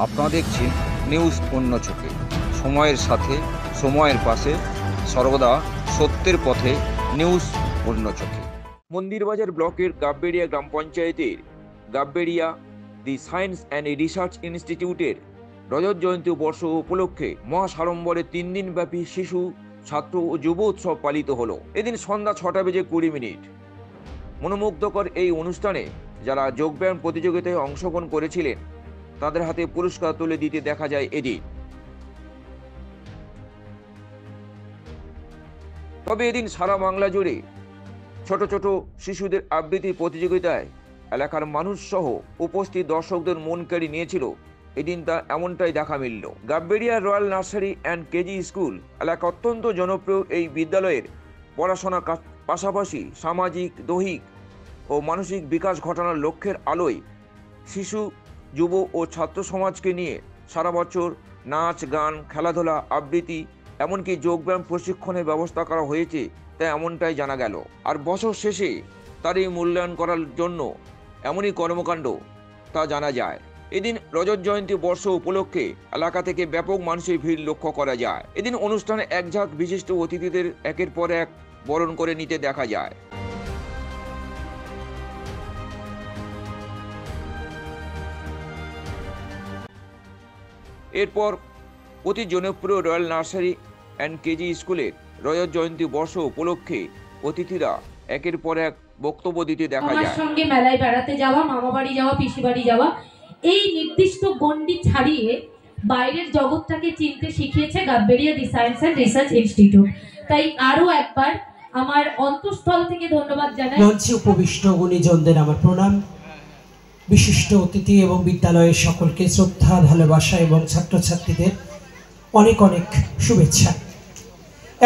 আপনারা দেখছেন নিউজ অন্য চোখে, সময়ের সাথে সময়ের পাশে, সর্বদা সত্যের পথে। নিউজ অন্য চোখে। মন্দিরবাজার ব্লকের গাববেড়িয়া গ্রাম পঞ্চায়েতের Gabberia the science and research ইনস্টিটিউটের রজত জয়ন্তী বর্ষ উপলক্ষে মহাসাড়ম্বরে 3 দিনব্যাপী শিশু, ছাত্র ও যুব উৎসব পালিত হলো। এদিন সন্ধ্যা 6:20 মনোমুগ্ধকর এই অনুষ্ঠানে যারা যোগব্যায়াম প্রতিযোগিতায় অংশগ্রহণ করেছিলেন তাদের হাতে পুরস্কার তুলে দিতে দেখা যায় এদিন। তবে এদিন সারা বাংলা জুড়ে ছোট ছোট শিশুদের আবৃত্তি প্রতিযোগিতায় এলাকার মানুষ সহ উপস্থিত দর্শকদের মন কেড়ে নিয়েছিল। এদিন তা এমনটাই দেখা মিলল। Gabberia royal nursery and KG school এলাকা অত্যন্ত জনপ্রিয় এই বিদ্যালয়ের পড়াশোনার পাশাপাশি সামাজিক, দৈহিক ও মানসিক বিকাশ ঘটানোর লক্ষ্যের আলোয় শিশু, যুব ও ছাত্র সমাজকে নিয়ে সারা বছর নাচ, গান, খেলাধুলা, আবৃত্তি এমনকি যোগব্যায়াম প্রশিক্ষণের ব্যবস্থা করা হয়েছে, তাই এমনটাই জানা গেল। আর বছর শেষে তারই মূল্যায়ন করার জন্য এমনই কর্মকাণ্ড তা জানা যায়। এদিন রজত জয়ন্তী বর্ষ উপলক্ষে এলাকা থেকে ব্যাপক মানুষের ভিড় লক্ষ্য করা যায়। এদিন অনুষ্ঠানে এক ঝাঁক বিশিষ্ট অতিথিদের একের পর এক বরণ করে নিতে দেখা যায়। এরপর অতি জনপ্রিয় রয়্যাল নার্সারি অ্যান্ড কেজি স্কুলের রজত জয়ন্তী বর্ষ উপলক্ষে অতিথিরা একের পর এক বক্তব্য দিতে দেখা যায়। আমার সঙ্গে মেলায় বেড়াতে যাওয়া, মামা বাড়ি যাওয়া, পিসি বাড়ি যাওয়া, এই নির্দিষ্ট গণ্ডি ছাড়িয়ে বাইরের জগৎটাকে চিনতে শিখিয়েছে Gabberia the science and research institute. তাই আরো একবার আমার অন্তঃস্থল থেকে ধন্যবাদ জানাই। মঞ্চে উপবিষ্ট গুণীজনদের আমার প্রণাম, বিশিষ্ট অতিথি এবং বিদ্যালয়ের সকলকে শ্রদ্ধা, ভালোবাসা এবং ছাত্রছাত্রীদের অনেক অনেক শুভেচ্ছা।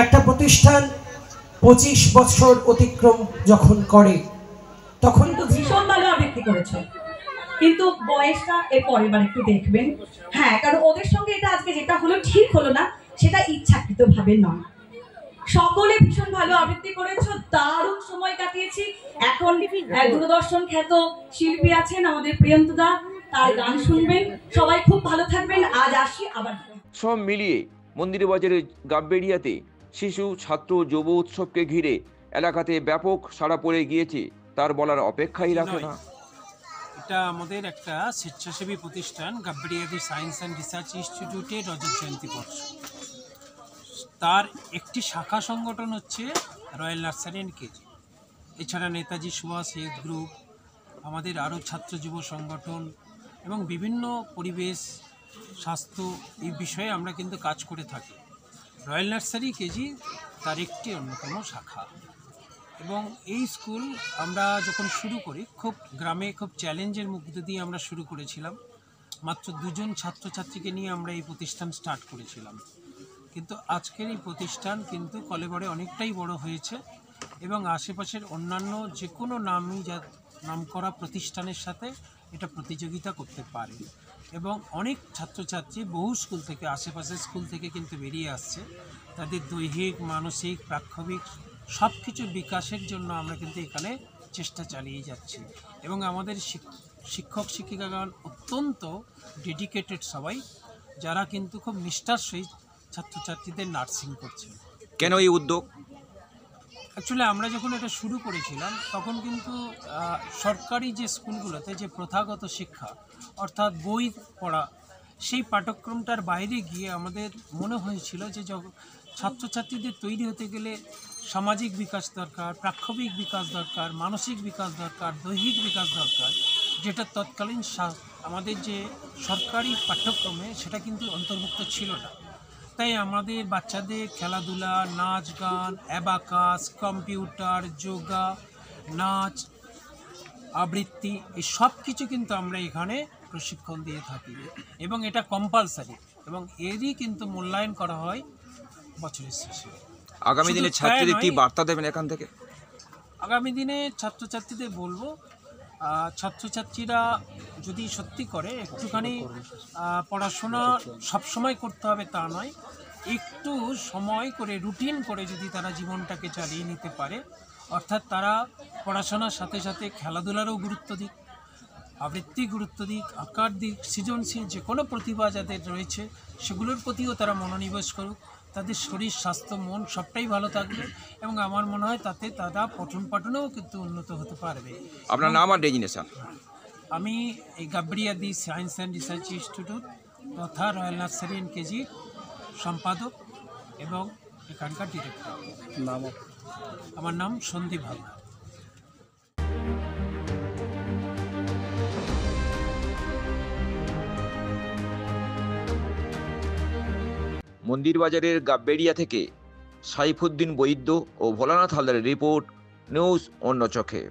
একটা প্রতিষ্ঠান 25 বছর অতিক্রম যখন করে তখন তো ভীষণ ভালো আবৃত্তি করেছে, কিন্তু বয়সটা এর পরের বার একটু দেখবেন। হ্যাঁ, কারণ ওদের সঙ্গে এটা আজকে যেটা হলো ঠিক হলো না, সেটা ইচ্ছাকৃত ভাবে নয়। সকলে ভীষণ ভালো আবৃত্তি করেছো, দারুণ সময় কাটিয়েছি। এখন দূরদর্শন খ্যাত শিল্পী আছেন আমাদের প্রিয়ন্তদা, তার গান শুনবেন। সবাই খুব ভালো থাকবেন। আজ আসি আবার। সব মিলিয়ে মন্দিরবাজারের গাববেড়িয়াতে শিশু, ছাত্র, যুব উৎসবকে ঘিরে এলাকাতে ব্যাপক সাড়া পড়ে গিয়েছে, তার বলার অপেক্ষাই রাখে না। এটা আমাদের একটা স্বেচ্ছাসেবী প্রতিষ্ঠান Gabberia the science and research ইনস্টিটিউটের রজত জয়ন্তী বর্ষ। তার একটি শাখা সংগঠন হচ্ছে রয়্যাল নার্সারি অ্যান্ড কেজি। এছাড়া নেতাজি সুভাষ হেলথ গ্রুপ, আমাদের আরও ছাত্র যুব সংগঠন এবং বিভিন্ন পরিবেশ, স্বাস্থ্য এই বিষয়ে আমরা কিন্তু কাজ করে থাকি। রয়্যাল নার্সারি কেজি তার একটি অন্যতম শাখা। এবং এই স্কুল আমরা যখন শুরু করি খুব গ্রামে খুব চ্যালেঞ্জের মধ্যে দিয়ে আমরা শুরু করেছিলাম। মাত্র 2 জন ছাত্রছাত্রীকে নিয়ে আমরা এই প্রতিষ্ঠান স্টার্ট করেছিলাম, কিন্তু আজকের এই প্রতিষ্ঠান কিন্তু কলেবরে অনেকটাই বড় হয়েছে এবং আশেপাশের অন্যান্য যে কোনো নাম করা প্রতিষ্ঠানের সাথে এটা প্রতিযোগিতা করতে পারে। এবং অনেক ছাত্রছাত্রী বহু স্কুল থেকে, আশেপাশের স্কুল থেকে কিন্তু বেরিয়ে আসছে। তাদের দৈহিক, মানসিক, প্রাক্ষবিক সব কিছুর বিকাশের জন্য আমরা কিন্তু এখানে চেষ্টা চালিয়ে যাচ্ছি। এবং আমাদের শিক্ষক শিক্ষিকাগণ অত্যন্ত ডেডিকেটেড সবাই, যারা কিন্তু খুব নিষ্ঠার সহিত ছাত্রছাত্রীদের নার্সিং করছে। কেন এই উদ্যোগ? অ্যাকচুয়ালি আমরা যখন এটা শুরু করেছিলাম তখন কিন্তু সরকারি যে স্কুলগুলোতে যে প্রথাগত শিক্ষা অর্থাৎ বই পড়া, সেই পাঠ্যক্রমটার বাইরে গিয়ে আমাদের মনে হয়েছিল যে ছাত্রছাত্রীদের তৈরি হতে গেলে সামাজিক বিকাশ দরকার, প্রাক্ষবিক বিকাশ দরকার, মানসিক বিকাশ দরকার, দৈহিক বিকাশ দরকার, যেটা তৎকালীন আমাদের যে সরকারি পাঠ্যক্রমে সেটা কিন্তু অন্তর্ভুক্ত ছিল না। তাই আমাদের বাচ্চাদের খেলাধুলা, নাচ, গান, অ্যাবাকাস, কম্পিউটার, যোগা, নাচ, আবৃত্তি এই সব কিছু কিন্তু আমরা এখানে প্রশিক্ষণ দিয়ে থাকি এবং এটা কম্পালসারি এবং এরই কিন্তু মূল্যায়ন করা হয় বছরের শেষে। আগামী দিনে ছাত্রীদের কি বার্তা দেবেন এখান থেকে? আগামী দিনে ছাত্রছাত্রীদের বলবো, ছাত্রছাত্রীরা যদি সত্যি করে একটুখানি পড়াশোনা সবসময় করতে হবে তা নয়, একটু সময় করে রুটিন করে যদি তারা জীবনটাকে চালিয়ে নিতে পারে, অর্থাৎ তারা পড়াশোনার সাথে সাথে খেলাধুলারও গুরুত্ব দিক, আবৃত্তি গুরুত্ব দিক, আঁকার দিক, সৃজনশীল যে কোনো প্রতিভা যাদের রয়েছে সেগুলোর প্রতিও তারা মনোনিবেশ করুক। তাদের শরীর, স্বাস্থ্য, মন সবটাই ভালো থাকবে এবং আমার মনে হয় তাতে তারা পঠন পাঠনেও কিন্তু উন্নত হতে পারবে। আপনার নাম আর ডেজিনেশন? আমি এই গাব্রিয়াদি সায়েন্স অ্যান্ড রিসার্চ ইনস্টিটিউট তথা রয়্যাল নার্সারি অ্যান্ড কেজি সম্পাদক এবং এখানকার ডিরেক্টর। আমার নাম সন্দীপ হালদার। মন্দির বাজারের গাব্বেরিয়া থেকে সাইফুদ্দিন বৈদ্য ও ভোলানাথ হালদারের রিপোর্ট, নিউজ অন্য চোখে।